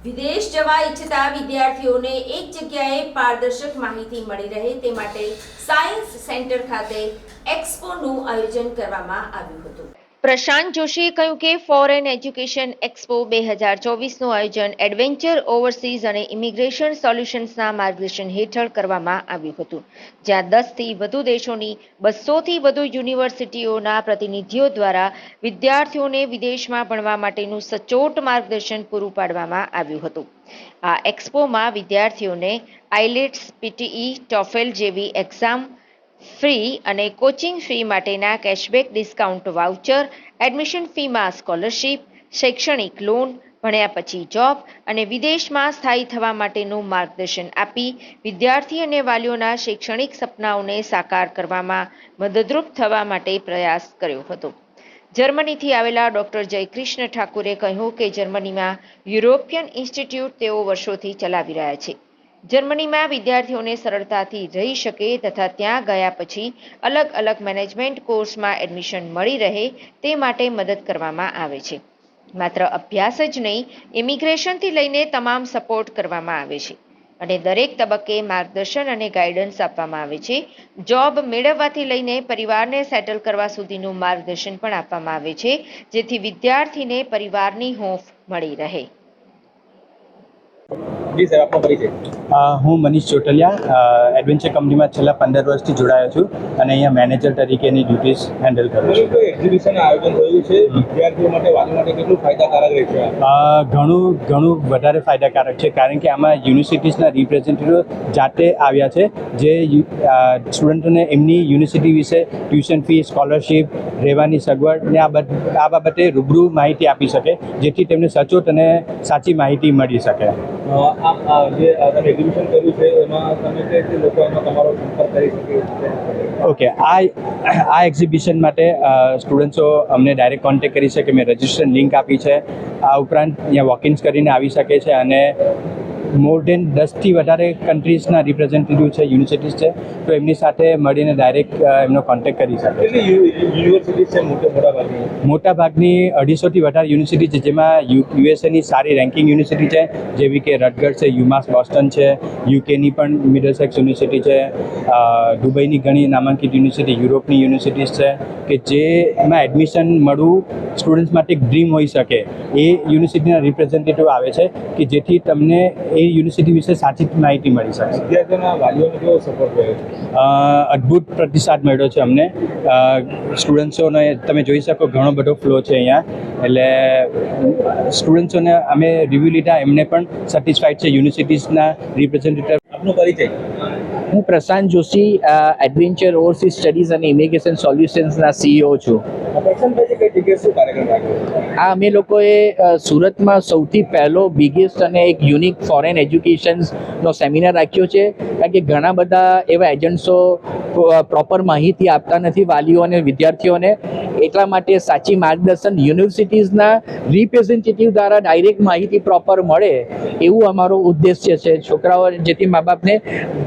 વિદેશ જવા ઈચ્છતા વિદ્યાર્થીઓને એક જગ્યાએ પારદર્શક માહિતી મળી રહે તે માટે સાયન્સ સેન્ટર ખાતે એક્સપોનું આયોજન કરવામાં આવ્યું હતું। પ્રશાંત જોશીએ કહ્યું કે ફોરેન એજ્યુકેશન એક્સપો 2024નું આયોજન એડવેન્ચર ઓવરસીઝ અને ઇમિગ્રેશન સોલ્યુશન્સના માર્ગદર્શન હેઠળ કરવામાં આવ્યું હતું, જ્યાં 10થી વધુ દેશોની 200થી વધુ યુનિવર્સિટીઓના પ્રતિનિધિઓ દ્વારા વિદ્યાર્થીઓને વિદેશમાં ભણવા માટેનું સચોટ માર્ગદર્શન પૂરું પાડવામાં આવ્યું હતું। આ એક્સપોમાં વિદ્યાર્થીઓને આઇલેટ્સ, પીટીઈ, ટોફેલ જેવી એક્ઝામ ફ્રી અને કોચિંગ ફી માટેના કેશબેક ડિસ્કાઉન્ટ વાઉચર, એડમિશન ફીમાં સ્કોલરશીપ, શૈક્ષણિક લોન, ભણ્યા પછી જોબ અને વિદેશમાં સ્થાયી થવા માટેનું માર્ગદર્શન આપી વિદ્યાર્થી અને વાલીઓના શૈક્ષણિક સપનાઓને સાકાર કરવામાં મદદરૂપ થવા માટે પ્રયાસ કર્યો હતો। જર્મનીથી આવેલા ડોક્ટર જયકૃષ્ણ ઠાકુરે કહ્યું કે જર્મનીમાં યુરોપિયન ઇન્સ્ટિટ્યૂટ તેઓ વર્ષોથી ચલાવી રહ્યા છે। જર્મનીમાં વિદ્યાર્થીઓને સરળતાથી રહી શકે તથા ત્યાં ગયા પછી અલગ અલગ મેનેજમેન્ટ કોર્સમાં એડમિશન મળી રહે તે માટે મદદ કરવામાં આવે છે। માત્ર અભ્યાસ જ નહીં, ઇમિગ્રેશનથી લઈને તમામ સપોર્ટ કરવામાં આવે છે અને દરેક તબક્કે માર્ગદર્શન અને ગાઈડન્સ આપવામાં આવે છે। જોબ મેળવવાથી લઈને પરિવારને સેટલ કરવા સુધીનું માર્ગદર્શન પણ આપવામાં આવે છે, જેથી વિદ્યાર્થીને પરિવારની હૂંફ મળી રહે। જી સર, આપનો પરિચય? હું મનીષ ચોટલિયા એડવેન્ચર કંપનીમાં છેલ્લા 15 વર્ષથી જોડાયો છું અને અહીંયા મેનેજર તરીકેની ડ્યુટીઝ હેન્ડલ કરું છું। કોઈ એક્ઝિબિશન આયોજન થયું છે, વિદ્યાર્થીઓ માટે, વાલીઓ માટે કેટલું ફાયદાકારક રહેશે? ઘણું વધારે ફાયદાકારક છે, કારણ કે આમાં યુનિવર્સિટીઝના રિપ્રેઝેન્ટેટિવ જાતે આવ્યા છે, જે સ્ટુડન્ટોને એમની યુનિવર્સિટી વિશે ટ્યુશન ફી, સ્કોલરશીપ, રહેવાની સગવડ ને આ બાબતે રૂબરૂ માહિતી આપી શકે, જેથી તેમને સચોટ અને સાચી માહિતી મળી શકે। જે તમે એક્ઝિબિશન કર્યું છે એમાં તમે કઈ રીતે લોકો એમાં તમારો સંપર્ક કરી શકે? ઓકે, આ એક્ઝિબિશન માટે સ્ટુડન્ટ્સો અમને ડાયરેક્ટ કોન્ટેક્ટ કરી શકે। મેં રજિસ્ટ્રેશન લિંક આપી છે। આ ઉપરાંત અહીંયા વોક-ઇન્સ કરીને આવી શકે છે અને મોર દેન 10થી વધારે કન્ટ્રીઝના રિપ્રેઝેન્ટેટિવ છે, યુનિવર્સિટીઝ છે, તો એમની સાથે મળીને ડાયરેક્ટ એમનો કોન્ટેક્ટ કરી શકે છે। યુનિવર્સિટી છે મોટાભાગની 250થી વધારે યુનિવર્સિટી છે, જેમાં યુએસએની સારી રેન્કિંગ યુનિવર્સિટી છે, જેવી કે રટગર્સ છે, યુમાસ બોસ્ટન છે, યુકેની પણ મિડલસેક્સ યુનિવર્સિટી છે, દુબઈની ઘણી નામાંકિત યુનિવર્સિટી, યુરોપની યુનિવર્સિટીઝ છે કે જેમાં એડમિશન મળવું સ્ટુડન્ટ્સ માટે એક ડ્રીમ હોઈ શકે। એ યુનિવર્સિટીના રિપ્રેઝેન્ટેટિવ આવે છે કે જેથી તમને એ યુનિવર્સિટી વિશે સાચી માહિતી મળી શકે। વિદ્યાર્થીઓના વાલીઓને કેવો સપોર્ટ રહ્યો? અદ્ભુત પ્રતિસાદ મળ્યો છે અમને। સ્ટુડન્ટ્સોને તમે જોઈ શકો ઘણો બધો ફ્લો છે અહીંયા, એટલે સ્ટુડન્ટ્સોને અમે રિવ્યૂ લીધા, એમને પણ સેટિસ્ફાઈડ છે યુનિવર્સિટીઝના રિપ્રેઝેન્ટેટિવ। આપનો પરિચય? હું પ્રશાંત જોશી, એડવેન્ચર ઓવરસીઝ સ્ટડીઝ અને ઇમિગ્રેશન સોલ્યુશન્સના CEO છું। કઈ જગ્યાએ શું કાર્યક્રમ રાખ્યો? આ અમે લોકોએ સુરતમાં સૌથી પહેલો બિગેસ્ટ અને એક યુનિક ફોરેન એજ્યુકેશનનો સેમિનાર રાખ્યો છે, કારણ કે ઘણા બધા એવા એજન્ટ્સો પ્રોપર માહિતી આપતા નથી વાલીઓ અને વિદ્યાર્થીઓને, એટલા માટે સાચી માર્ગદર્શન યુનિવર્સિટીઝના રિપ્રેઝેન્ટેટિવ દ્વારા ડાયરેક્ટ માહિતી પ્રોપર મળે એવું અમારો ઉદ્દેશ્ય છે, છોકરાઓ જેથી મા બાપને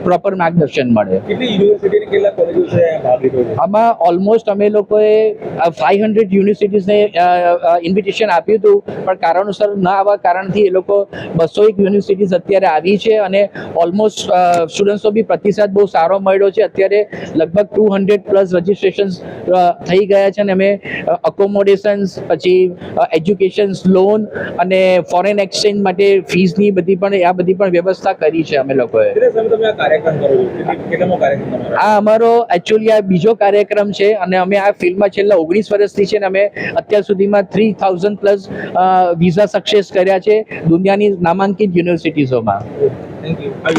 પ્રોપર માર્ગદર્શન મળે। કેટલી યુનિવર્સિટી, કેટલા કોલેજો છે ભાગ લીધો છે? આમાં ઓલમોસ્ટ અમે લોકોએ 500 યુનિવર્સિટીઝને ઇન્વિટેશન આપ્યું હતું, પણ કારણોસર ન આવવા કારણથી એ લોકો 201 યુનિવર્સિટીઝ અત્યારે આવી છે અને ઓલમોસ્ટ સ્ટુડન્ટ્સો બી પ્રતિસાદ બહુ સારો મળ્યો છે। અત્યારે લગભગ 200+ રજિસ્ટ્રેશન્સ થઈ ગયા છે અને અમે અકોમોડેશન્સ, પછી એજ્યુકેશન્સ લોન અને ફોરેન એક્સચેન્જ માટે ફીસની બધી પણ વ્યવસ્થા કરી છે અમે લોકોએ। તમે આ કાર્યક્રમ કરો છો, કેટલામો કાર્યક્રમ તમારો? આ અમારો એકચ્યુઅલી આ બીજો કાર્યક્રમ છે અને અમે આ ફિલ્ડમાં છેલ્લા 19 વર્ષથી છે અને અમે અત્યાર સુધીમાં 3000+ વિઝા સક્સેસ કર્યા છે દુનિયાની નામાંકિત યુનિવર્સિટીઝોમાં। Thank you.